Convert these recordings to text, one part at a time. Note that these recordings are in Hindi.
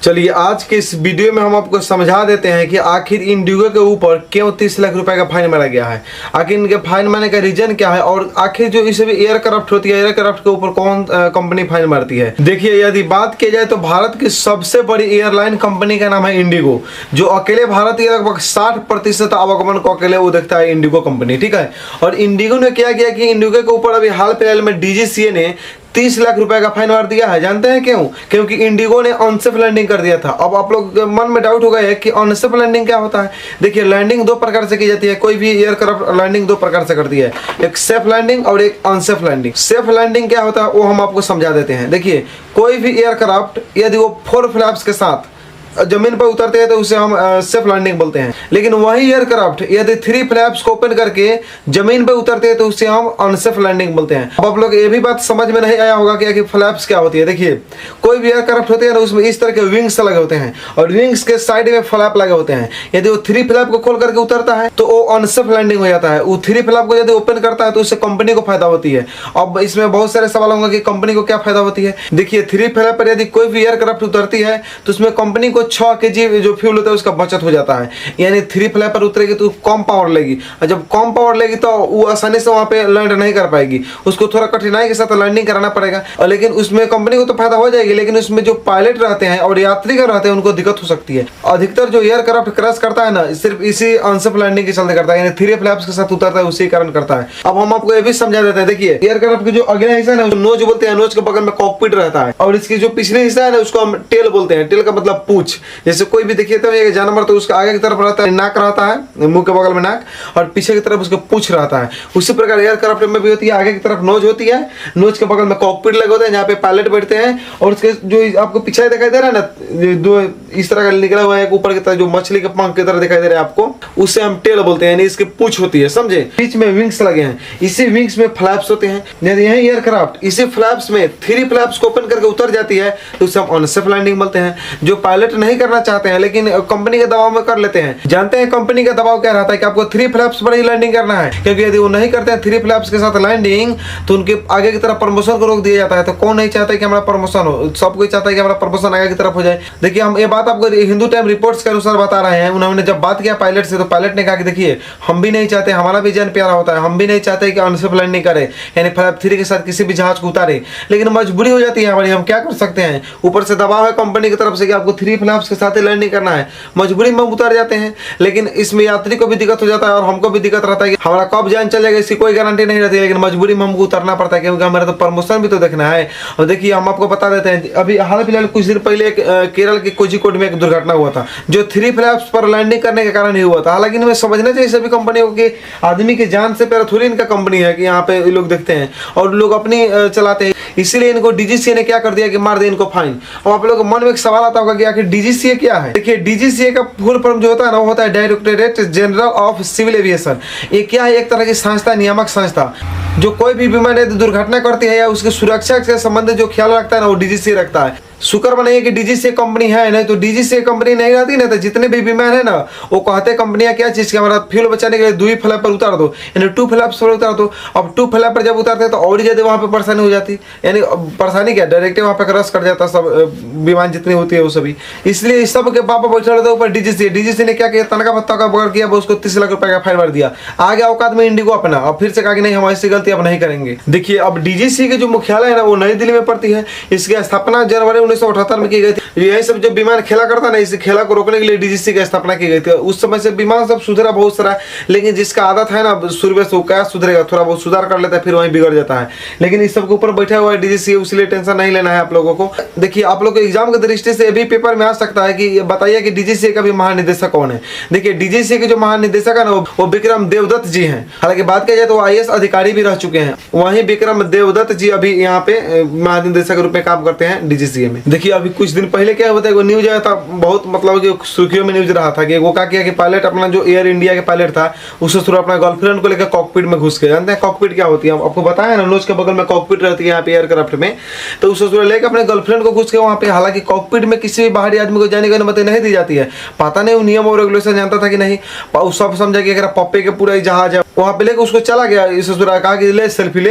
चलिए आज के इस वीडियो में हम आपको समझा देते हैं कि आखिर इंडिगो के ऊपर क्यों 30 लाख रुपए का फाइन मारा गया है, आखिर इनके फाइन मारने का रीजन क्या है और आखिर जो इस एयरक्राफ्ट होती है एयरक्राफ्ट के ऊपर कौन कंपनी फाइन मारती है। देखिए यदि बात की जाए तो भारत की सबसे बड़ी एयरलाइन कंपनी का नाम है इंडिगो, जो अकेले भारत के लगभग 60% आवागमन को अकेले वो देखता है इंडिगो कंपनी, ठीक है। और इंडिगो ने क्या किया कि इंडिगो के ऊपर अभी हाल फिलहाल में डीजीसीए ने 30 लाख रुपए का फाइन मार दिया है। जानते हैं क्यों? क्योंकि इंडिगो ने अनसेफ लैंडिंग कर दिया था। अब आप लोग मन में डाउट हो गया है कि अनसेफ लैंडिंग क्या होता है। देखिए लैंडिंग दो प्रकार से की जाती है, कोई भी एयरक्राफ्ट लैंडिंग दो प्रकार से करती है, एक सेफ लैंडिंग और एक अनसेफ लैंडिंग। सेफ लैंडिंग क्या होता है वो हम आपको समझा देते हैं। देखिए कोई भी एयरक्राफ्ट यदि वो 4 फ्लैप्स के साथ जमीन पर उतरते हैं तो उसे हम सेफ लैंडिंग बोलते हैं, लेकिन वही एयरक्राफ्ट यदि 3 फ्लैप्स को ओपन करके जमीन पर उतरते हैं तो उसे हम अनसेफ लैंडिंग बोलते हैं। अब आप लोग ये भी बात समझ में नहीं आया होगा कि फ्लैप्स क्या होती है। देखिए कोई भी एयरक्राफ्ट होते हैं ना उसमें इस तरह के विंग्स लगे होते हैं और विंग्स के साइड में फ्लैप लगे होते हैं। यदि वो 3 फ्लैप को खोल करके उतरता है तो वो अनसेफ लैंडिंग हो जाता है। वो 3 फ्लैप को यदि ओपन करता है तो उससे कंपनी को फायदा होती है। अब इसमें बहुत सारे सवाल होंगे कि कंपनी को क्या फायदा होती है। देखिए 3 फ्लैप पर यदि कोई भी एयरक्राफ्ट उतरती है तो उसमें कंपनी को 6 kg जो फ्यूल होता है उसका बचत हो जाता है। यानी 3 फ्लैप पर उतरेगी तो कम पावर लेगी, और जब कम पावर लेगी तो वो आसानी से वहां पे लैंड नहीं कर पाएगी, उसको थोड़ा कठिनाई के साथ लैंडिंग कराना पड़ेगा। और लेकिन उसमें कंपनी को तो फायदा हो जाएगी, लेकिन उसमें जो पायलट रहते हैं और यात्रीगण रहते हैं उनको दिक्कत हो सकती है। अधिकतर जो एयरक्राफ्ट क्रैश करता है ना सिर्फ इसी अनसेफ लैंडिंग के चलते करता है, यानी 3 फ्लैप्स के साथ उतरता है उसी कारण करता है। अब हम आपको ये भी समझा देते हैं। देखिए एयरक्राफ्ट के जो अगला हिस्सा है ना नोज बोलते हैं, नोज के बगल में कॉकपिट रहता है, और इसकी जो पिछले हिस्सा है ना उसको हम टेल बोलते हैं। टेल का मतलब पूंछ। जैसे कोई भी देखिए तो एक जानवर तो उसका आगे की तरफ रहता है नाक रहता है, मुंह के बगल में नाक, और पीछे की तरफ उसका पूंछ रहता है। उसी प्रकार एयरक्राफ्ट में भी होती है, आगे की तरफ नोज होती है, नोज के बगल में कॉकपिट लगे होते हैं जहाँ पे पायलट बैठते हैं, और उसके जो आपको पीछे दिखाई दे रहा है ना दो इस तरह का निकला हुआ है ऊपर की तरफ जो मछली के पंख की तरह दिखाई दे रहा है आपको, उससे हम टेल बोलते हैं, यानी इसकी पूंछ होती है, समझे। बीच में विंग्स लगे हैं, इसी विंग्स में फ्लैप्स होते हैं। यदि यही एयरक्राफ्ट इसी फ्लैप्स में 3 फ्लैप्स को ओपन करके उतर जाती है तो उसे हम अनसेफ लैंडिंग बोलते हैं। जो पायलट नहीं करना चाहते हैं लेकिन कंपनी के दबाव में कर लेते हैं। जानते हैं कंपनी का दबाव क्या रहता है कि आपको 3 फ्लैप्स पर ही लैंडिंग करना है, क्योंकि यदि वो नहीं करते हैं 3 फ्लैप्स के साथ लैंडिंग तो उनके आगे की तरफ प्रमोशन को रोक दिया जाता है। तो कौन नहीं चाहता है कि हमारा प्रमोशन हो? सब कोई चाहता है कि हमारा प्रमोशन आगे की तरफ हो जाए। देखिए हम ये बात आपको हिंदू टाइम रिपोर्ट्स के अनुसार बता रहे हैं। उन्होंने जब बात किया पायलट से तो पायलट ने कहा कि देखिए हम भी नहीं चाहते, हमारा भी जान प्यारा होता है, हम भी नहीं चाहते कि अनसेफ लैंडिंग करे, यानी फ्लैप 3 के साथ किसी भी जहाज को उतारे, लेकिन मजबूरी हो जाती है हमारी, हम क्या कर सकते हैं। ऊपर से दबाव है कंपनी की तरफ से कि आपको 3 फ्लैप्स के साथ ही लैंडिंग करना है, मजबूरी में उतार जाते हैं। लेकिन इसमें यात्री को भी दिक्कत हो जाता है और हमको भी दिक्कत रहता है कि हमारा कब जान चल जाएगा इसकी कोई गारंटी नहीं रहती है, लेकिन मजबूरी में हमको उतरना पड़ता है क्योंकि हमारा तो प्रमोशन भी तो देखना है। और देखिए हम आपको बता देते हैं अभी हाल फिलहाल कुछ दिन पहले केरल के कोझिकोड में एक दुर्घटना हुआ था जो 3 फ्लैप्स पर लैंडिंग करने के कारण ही हुआ था। हालांकि इन्हें समझना चाहिए सभी कंपनियों को कि आदमी की जान से प्यारा थोड़ी इनका कंपनी है कि यहाँ पे लोग देखते हैं और लोग अपनी चलाते हैं, इसीलिए इनको डीजीसीए ने क्या कर दिया कि मार दिया इनको फाइन। अब आप लोगों के मन में एक सवाल आता होगा कि आखिर डीजीसीए क्या है। देखिए डीजीसीए का फुल फॉर्म जो होता है ना वो होता है directorate general of civil aviation. ये क्या है? एक तरह की संस्था, नियामक संस्था, जो कोई भी विमान यदि दुर्घटना करती है या उसकी सुरक्षा से संबंधित जो ख्याल रखता है ना वो डीजीसीए रखता है। शुक्र बनाइए कि डीजीसीए कंपनी है, नहीं तो डीजीसीए कंपनी नहीं रहती ना तो जितने भी विमान है ना वो कहते कंपनियां क्या चीज की हमारा फ्यूल बचाने के लिए 2 फ्लैप पर उतार दो, यानी 2 फ्लैप्स पर उतार दो। अब 2 फ्लैप पर जब उतारते हैं तो और ज्यादा वहां पे परेशानी हो जाती, यानी परेशानी क्या डायरेक्ट वहां पे क्रश कर जाता सब विमान जितनी होती है वो सभी। इसलिए इस सब के बाप बैठा रहता है ऊपर डीजीसीए। डीजीसीए ने क्या किया, तनखा भत्ता का बगैर किया, उसको 30 लाख रुपए का फाइन मार दिया। आगे औकात में इंडिगो अपना अब फिर से कहा कि नहीं हम ऐसी गलती अब नहीं करेंगे। देखिए अब डीजीसीए के जो मुख्यालय है ना वो नई दिल्ली में पड़ती है। इसकी स्थापना जनवरी 1978 में की गई थी। यही सब जब विमान खेला करता ना इस खेला को रोकने के लिए डीजीसीए की स्थापना की गई थी। उस समय से विमान सब सुधरा बहुत सारा, लेकिन जिसका आदत है ना शुरू से वो क्या सुधरेगा, थोड़ा बहुत सुधार कर लेता है फिर वहीं बिगड़ जाता है। लेकिन इस सब के ऊपर बैठा हुआ है डीजीसीए, इसलिए टेंशन नहीं लेना है आप लोगों को। देखिए आप लोग को एग्जाम की दृष्टि से भी पेपर में आ सकता है कि बताइए कि डीजीसीए का भी महानिदेशक कौन है। देखिए डीजीसीए के जो महानिदेशक है ना वो विक्रम देवदत्त जी हैं। हालांकि बात किया जाए तो आईएएस अधिकारी भी रह चुके हैं। वहीं विक्रम देवदत्त जी अभी यहाँ पे महानिदेशक के रूप में काम करते हैं डीजीसीए में। देखिए अभी कुछ दिन पहले क्या होता है वो न्यूज आया था, बहुत मतलब कि सुर्खियों में न्यूज रहा था कि वो क्या किया कि पायलट अपना जो एयर इंडिया के पायलट था उससे थोड़ा अपना गर्लफ्रेंड को लेकर कॉकपिट में घुस गए। जानते हैं कॉकपिट क्या होती है? आपको बताया ना नोज के बगल में कॉकपिट रहती है यहाँ पे एयरक्राफ्ट में, तो उससे थोड़ा लेकर अपने गर्लफ्रेंड को घुस गए वहाँ पे। हालांकि कॉकपिट में किसी भी बाहरी आदमी को जाने की अनुमति नहीं दी जाती है। पता नहीं वो नियम और रेगुलेशन जानता था कि नहीं, सब समझा कि अगर पप्पे के पूरा जहाज है वहाँ पे लेकर उसको चला गया। इस कहा कि ले सेल्फी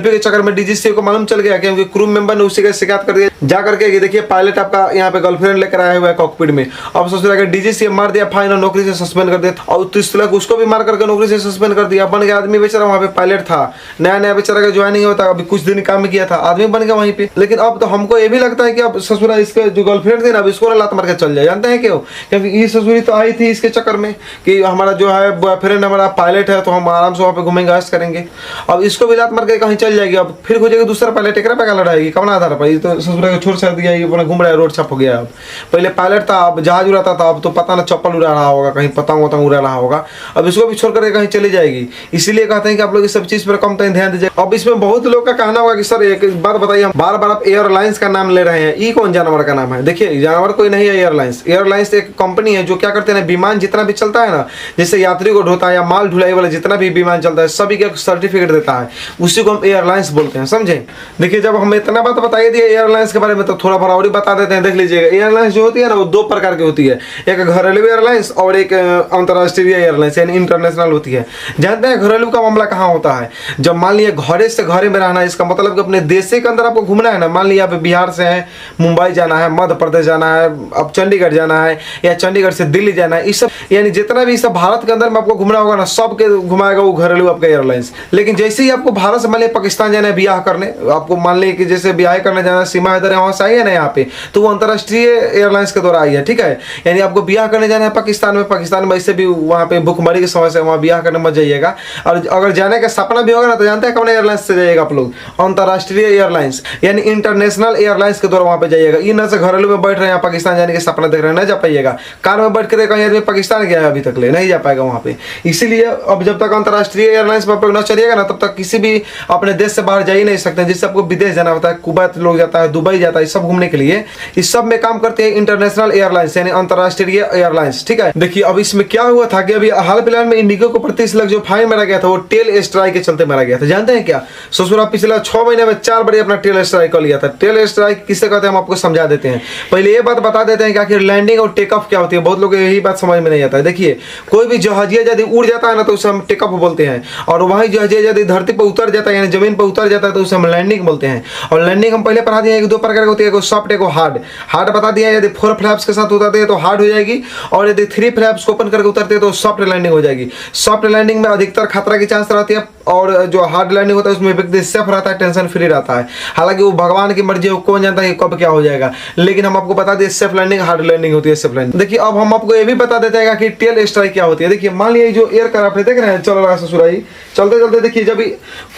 के चक्कर में डीजीसीए को मालूम चल गया क्योंकि क्रू मेंबर ने उसी का शिकायत कर दिया। जा करके कि देखिए पायलट आपका यहाँ पे गर्लफ्रेंड लेकर आया हुआ है कॉकपिट में, अब ससुरा के डीजीसी मार दिया फाइन और नौकरी से सस्पेंड कर दिया, और 30 लाख उसको भी मार करके नौकरी से सस्पेंड कर दिया। बन गया आदमी बेचारा, वहाँ पे पायलट था, नया नया बेचारा का ज्वाइनिंग होता, अभी कुछ दिन काम किया था, आदमी बन गया वहीं पे। लेकिन अब तो हमको ये भी लगता है कि अब ससुरा इसके जो गर्लफ्रेंड थी ना, अब इसको ना लात मार के चल जाए। जानते हैं क्यों? क्योंकि ये ससुरी तो आई थी इसके चक्कर में कि हमारा जो है बॉयफ्रेंड हमारा पायलट है, तो हम आराम से वहाँ पे घूमेंगे, ऐश करेंगे। अब इसको भी लात मार के कहीं चल जाएगी, अब फिर खोजेगी दूसरा पायलट, एकरा पे का लड़ाएगी कौन आधार पर? तो ससुरा को छोड़ दिया, अपना घूम रहा है, रोड छप हो गया। अब पहले पायलट था, अब जहाज उड़ाता था, अब तो पता ना चप्पल उड़ा रहा होगा, कहीं पतंग वतंग उड़ा रहा होगा, अब इसको भी छोड़ करके कहीं चली जाएगी। इसीलिए कहते हैं कि आप लोग इस सब चीज पर कम ध्यान दीजिए। अब इसमें बहुत लोग का कहना होगा कि सर एक बात बताइए, बार बार आप एयरलाइंस का नाम ले रहे हैं, ये कौन जानवर का नाम है? देखिए जानवर कोई नहीं है एयरलाइंस। एयरलाइंस एक कंपनी है जो क्या करते हैं, विमान जितना भी चलता है ना, जैसे यात्री को ढोता है या माल ढुलाई वाला जितना भी विमान चलता है, सभी का सर्टिफिकेट देता है, उसी को हम एयरलाइंस बोलते हैं, समझे? देखिए जब हम इतना बात बताइए दिए एयरलाइंस के बारे में, तो थोड़ा बड़ा और बता देते हैं। देख लीजिएगा एयरलाइंस जो होती है ना, वो 2 प्रकार की होती है, एक घरेलू एयरलाइंस और एक अंतर्राष्ट्रीय एयरलाइंस यानी इंटरनेशनल होती है। जानते हैं घरेलू का मामला कहाँ होता है? जब मान लिया घरे से घरे में रहना, इसका मतलब कि अपने देश के अंदर आपको घूमना है ना, मान लिया आप बिहार से हैं, मुंबई जाना है, मध्य प्रदेश जाना है, अब चंडीगढ़ जाना है, या चंडीगढ़ से दिल्ली जाना है, इस सब यानी जितना भी सब भारत के अंदर में आपको घूमना होगा ना, सब के घुमाएगा वो घरेलू आपका एयरलाइंस। लेकिन जैसे ही आपको भारत से मान लिया पाकिस्तान जाना है ब्याह करने, आपको मान लिया कि जैसे ब्याह करने जाना, सीमा इधर वहाँ से आई है ना यहाँ पे, तो वो अंतर्राष्ट्रीय एयरलाइंस के द्वारा आई है, ठीक है? यानी आपको ब्याह करने जाना है पाकिस्तान में, पाकिस्तान में ऐसे भी वहाँ पे भूखमरी की समस्या है, वहाँ ब्याह करने मत जाइएगा। और अगर जाने का सपना भी होगा ना, तो जानते हैं कौन एयरलाइंस से जाइएगा आप लोग? अंतर्राष्ट्रीय एयरलाइंस यानी इंटरनेशनल एयरलाइंस के द्वारा वहाँ पे जाइएगा। इन न से घरेलू में बैठ रहे हैं पाकिस्तान जाने के सपना देख रहे हैं, नहीं जा पाइएगा। कार में बैठ कर कहीं आदमी पाकिस्तान गया है अभी तक ले नहीं जा पाएगा वहाँ पे। इसीलिए अब जब तक अंतर्राष्ट्रीय एयरलाइंस में आप लोग न चलिएगा ना, तब तक किसी भी अपने देश से बाहर जा ही नहीं सकते। जिससे आपको विदेश जाना होता है, कुवैत लोग जाता है, दुबई जाता है, सब घूमने के लिए, इस सब में काम करते हैं इंटरनेशनल एयरलाइंस यानी अंतर्राष्ट्रीय एयरलाइंस, ठीक है? देखिए अब इसमें क्या हुआ था कि अभी हाल फिलहाल में इंडिगो को 30 लाख जो फाइन मारा गया था, वो टेल स्ट्राइक के चलते मारा गया था। जानते हैं क्या? ससुरा पिछला 6 महीने में 4 बार अपना टेल स्ट्राइक कर लिया था। टेल स्ट्राइक किसे कहते हैं हम आपको समझा देते हैं। पहले ये बात बता देते हैं कि आखिर लैंडिंग और टेक ऑफ क्या होती है। बहुत लोग यही बात समझ में नहीं आता है। देखिए कोई भी जहाजिया यदि उड़ जाता है ना, तो उसे हम टेक ऑफ बोलते हैं, और वही जहाजिया यदि धरती पर उतर जाता है यानी जमीन पर उतर जाता है, तो उसे हम लैंडिंग बोलते हैं। और लैंडिंग हम पहले पढ़ा दिए कि 2 प्रकार की होती है, एक सॉफ्ट एक हार्ड। हार्ड बता दिया, यदि 4 फ्लैप्स के साथ उतरते हैं तो हार्ड हो जाएगी, और यदि 3 फ्लैप्स को ओपन करके उतरते हैं तो सॉफ्ट लैंडिंग हो जाएगी। सॉफ्ट लैंडिंग में अधिकतर खतरा की चांस रहती है, और जो हार्ड लैंडिंग होता है उसमें व्यक्ति सेफ रहता है, टेंशन फ्री रहता है। हालांकि वो भगवान की मर्जी है, कौन जानता है कि कब क्या हो जाएगा, लेकिन हम आपको बता दें सेफ लैंडिंग हार्ड लैंडिंग होती है। सेफ लैंडिंग देखिए अब हम आपको ये भी बता देते हैं कि टेल स्ट्राइक क्या होती है। देखिए मान लिया जो एयरक्राफ्ट है, देख रहे हैं चल रहा है ससुराई, चलते चलते देखिए जब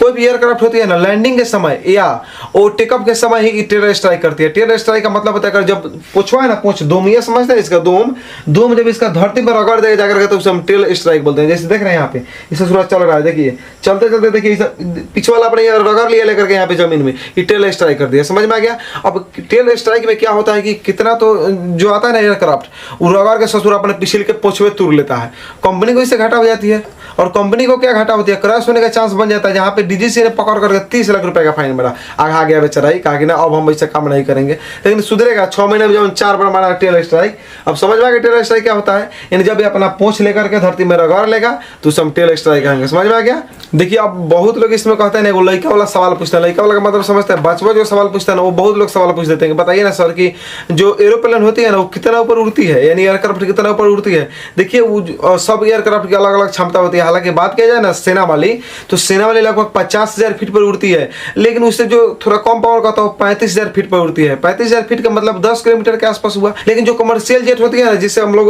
कोई भी एयरक्राफ्ट होती है ना, लैंडिंग के समय या वो टेकअप के समय ही टेल स्ट्राइक करती है। टेल स्ट्राइक का मतलब होता है जब पूछवा है ना, पूछ दोम, ये समझते हैं इसका दोम जब इसका धरती पर रगड़ देगा जाकर के, तो उसे हम टेल स्ट्राइक बोलते हैं। जैसे देख रहे हैं यहाँ पे इस ससुरा चल रहा है, देखिए चलते चलते देखिए पिछले वाला अपने रगड़ लिया लेकर के यहाँ पे जमीन में, ये टेल स्ट्राइक कर दिया। समझ में आ गया? अब टेल स्ट्राइक में क्या होता है कि कितना तो जो आता है ना एयरक्राफ्ट, वो रगड़ के ससुर अपने पिछले के पोछवे तुर लेता है, कंपनी को इससे घाटा हो जाती है। और कंपनी को क्या घाटा होती है? क्रैश होने का चांस बन जाता है, जहाँ पे डीजीसी ने पकड़ करके 30 लाख रुपए का फाइन मारा। आगे गया बेचारा ही, कहा कि ना अब हम ऐसे काम नहीं करेंगे, लेकिन सुधरेगा। 6 महीने में जब 4 बार मारा टेल स्ट्राइक। अब समझ में आ गया टेल स्ट्राइक क्या होता है? यानी जब ये अपना पोंछ लेकर के धरती में रगड़ लेगा तो उसे हम टेल स्ट्राइक कहेंगे। समझ में आ गया? देखिए अब बहुत लोग इसमें कहते हैं, वो लड़का वाला सवाल पूछते हैं, लड़का वाला का मतलब समझते हैं, बचवा जो सवाल पूछते हैं ना, वो बहुत लोग सवाल पूछ देते हैं। बताइए ना सर कि जो एरोप्लेन होती है ना, वो कितना ऊपर उड़ती है, यानी एयरक्राफ्ट कितना ऊपर उड़ती है? देखिए वो सब एयरक्राफ्ट की अलग अलग क्षमता होती है। हालांकि बात किया जाए ना सेना वाली, तो सेना वाली लगभग 50,000 फीट पर उड़ती है, लेकिन उससे जो थोड़ा कम पावर का तो 35,000 फीट पर उड़ती है। 35,000 फीट का मतलब 10 किलोमीटर के आसपास हुआ। लेकिन जो कमर्शियल जेट होती है ना, जिससे हम लोग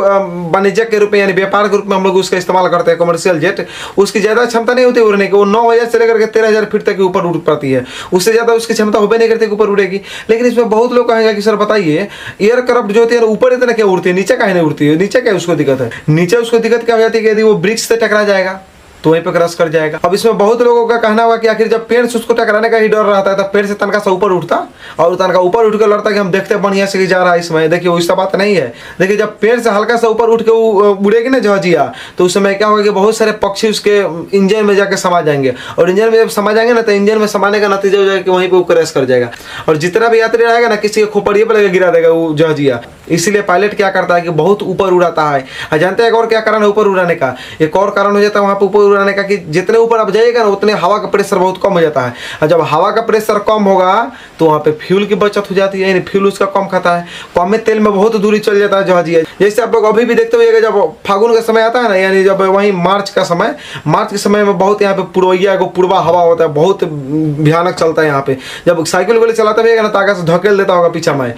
वाणिज्य के रूप में यानी व्यापार के रूप में हम लोग उसका इस्तेमाल करते हैं, कमर्शियल जेट, उसकी ज्यादा क्षमता नहीं होती उड़ने की। वो 9,000 से लेकर के 13,000 फीट तक ऊपर उड़ पाती है, उससे ज्यादा उसकी क्षमता होबे नहीं करती ऊपर उड़ेगी। लेकिन इसमें बहुत लोग कहेंगे कि सर बताइए एयरक्राफ्ट जो होती है ऊपर इतना क्या उड़ती है, नीचे काहे नहीं उड़ती है? नीचे क्या उसको दिक्कत है? नीचे उसको दिक्कत क्या हो जाती है कि यदि वो ब्रिज से टकरा जाएगा तो वहीं पे क्रश कर जाएगा। अब इसमें बहुत लोगों का कहना हुआ कि आखिर जब पेड़ से उसको टकराने का ही डर रहता है, तब पेड़ से तनका सा ऊपर उठता और तनका ऊपर उठ के लड़ता कि हम देखते बढ़िया से जा रहा है इसमें। देखिए वैसा बात नहीं है। देखिए जब पेड़ से हल्का सा ऊपर उठ के उड़ेगी ना जहाजिया, तो उस समय क्या होगा कि बहुत सारे पक्षी उसके इंजन में जाके समा जाएंगे, और इंजन में जब समा जाएंगे ना, तो इंजन में समाने का नतीजा हो जाएगा कि वहीं पर वो क्रैश कर जाएगा, और जितना भी यात्री रहेगा ना, किसी के खोपड़िए पर गिरा देगा वो जहाजिया। इसीलिए पायलट क्या करता है कि बहुत ऊपर उड़ाता है। जानते हैं एक और क्या कारण है ऊपर उड़ाने का? एक और कारण हो जाता है वहाँ पे ऊपर उड़ाने का कि जितने ऊपर आप जाइएगा ना उतने हवा का प्रेशर बहुत कम हो जाता है, और जब हवा का प्रेशर कम होगा तो वहाँ पे फ्यूल की बचत हो जाती है, यानी फ्यूल उसका कम खाता है, कम तेल में बहुत दूरी चल जाता है जहाजिया। जैसे आप लोग अभी भी देखते होइएगा जब फागुन का समय आता है ना, यानी जब वहीं मार्च के समय में बहुत यहाँ पे पूर्वइया को पूर्वा हवा होता है, बहुत भयानक चलता है यहाँ पे। जब साइकिल वाले चलाते हुए ना ताकत से धकेल देता होगा पीछा में,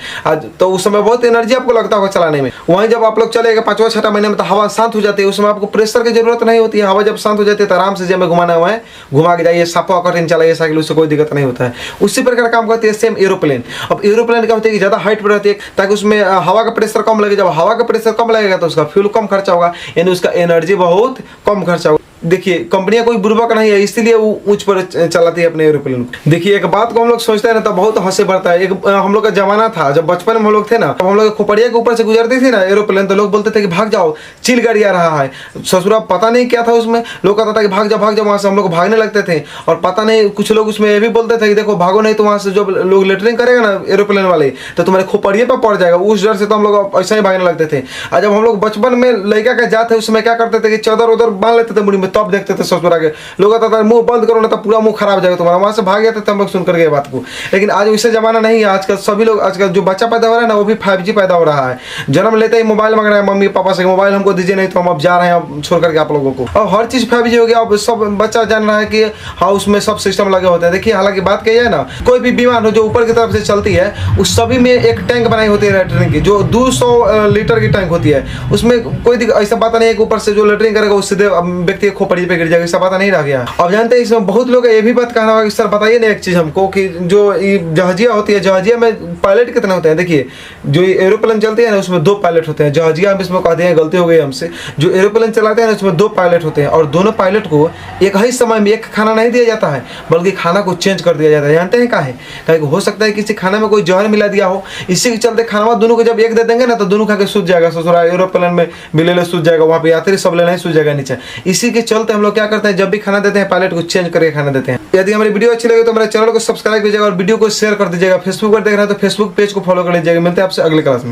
तो उस समय बहुत एनर्जी आपको लगता होगा चलाने में। वहीं जब आप लोग चलेगा 5वां-6वां महीने में तो हवा शांत हो जाती है, उस समय आपको प्रेशर की जरूरत नहीं होती है। हवा जब शांत हो जाती है तो आराम से जब में घुमाना हुआ है घुमा के जाइए, साफा कटिंग चलाइए साइकिल, उससे कोई दिक्कत नहीं होता है। उसी प्रकार काम करती है सेम एरोप्लेन। अब एरोप्लेन क्या होती है कि ज़्यादा हाइट पर रहती है ताकि उसमें हवा का प्रेशर कम लगे। जब हवा का प्रेशर कम लगेगा तो उसका फ्यूल कम खर्चा होगा, यानी उसका एनर्जी बहुत कम खर्चा होगा। देखिए कंपनियां कोई बुर्बक नहीं है, इसीलिए वो ऊंच पर चलाती है अपने एरोप्लेन को। देखिए एक बात को हम लोग सोचते हैं ना तो बहुत हंसी बढ़ता है। एक हम लोग का जमाना था जब बचपन में हम लोग थे ना, हम लोग खोपड़िया के ऊपर से गुजरती थी ना एरोप्लेन, तो लोग बोलते थे कि भाग जाओ चिल गाड़ी आ रहा है। ससुरा पता नहीं क्या था उसमें, लोग कहता था कि भाग जाओ वहां से। हम लोग भागने लगते थे, और पता नहीं कुछ लोग उसमें ये भी बोलते थे कि देखो भागो नहीं तो वहां से जो लोग लेटरिंग करेगा ना एरोप्लेन वाले तो तुम्हारे खोपड़िए पर पड़ जाएगा। उस डर से तो हम लोग ऐसा ही भागने लगते थे। और जब हम लोग बचपन में लड़का के जाते उसमें क्या करते थे कि चादर उधर बांध लेते थे मुड़ी में, तब देखते थे ससुरा के लोग आता था मुंह बंद करो ना तो पूरा मुंह खराब हो जाएगा तुम्हारा, वहां से भाग जाते थे हम लोग सुनकर के बात को। लेकिन आज वैसे जमाना नहीं है। आजकल सभी लोग, आजकल जो बच्चा पैदा हो रहा है ना वो भी 5G पैदा हो रहा है। जन्म लेते ही मोबाइल मांग रहा है मम्मी पापा से, मोबाइल हमको दीजिए नहीं तो हम अब जा रहे हैं अब छोड़ करके आप लोगों को। अब हर चीज 5G हो गया। अब सब बच्चा जान रहा है कि हाँ उसमें सब सिस्टम लगे होते हैं। देखिए हालांकि बात कही है ना, कोई भी विमान हो जो ऊपर की तरफ से चलती है उस सभी में एक टैंक बनाई होती है लेटरिन की, जो 200 लीटर की टैंक होती है। उसमें कोई ऐसा बात नहीं है कि ऊपर से जो लेटरिन करेगा उससे व्यक्ति खोपड़ी पे गिर जाएगा, ऐसा बात नहीं रह गया। अब जानते हैं इसमें बहुत लोग ये भी बात कहना होगा कि सर बताइए ना एक चीज हमको कि जो जहाजिया होती है, जहाजिया में पायलट कितने होते हैं? देखिए जो एरोप्लेन चलती है ना उसमें 2 पायलट होते हैं। जहाजिया हम इसमें कहते हैं, गलती हो गई हमसे। जो एरोप्लेन चलाते हैं ना उसमें 2 पायलट होते हैं, और दोनों पायलट को एक ही समय में एक खाना नहीं दिया जाता है, बल्कि खाना को चेंज कर दिया जाता है। जानते हैं काहे? हो सकता है किसी खाना में कोई जहर मिला दिया हो, इसी के चलते खाना दोनों को जब एक दे देंगे ना तो दोनों खा के सूझ जाएगा। ससुरा एरोप्लेन में बिलेले सूझ जाएगा, वहाँ पे यात्री सब लेना ही सूझ जाएगा नीचे। इसी के चलते हम लोग क्या करते हैं, जब भी खाना देते हैं पायलट को चेंज करके खाना देते हैं। यदि हमारी वीडियो अच्छी लगे तो हमारे चैनल को सब्सक्राइब कीजिएगा और वीडियो को शेयर कर दीजिएगा। फेसबुक पर देख रहे हैं तो फेसबुक पेज को फॉलो कर लीजिएगा। मिलते हैं आपसे अगले क्लास में।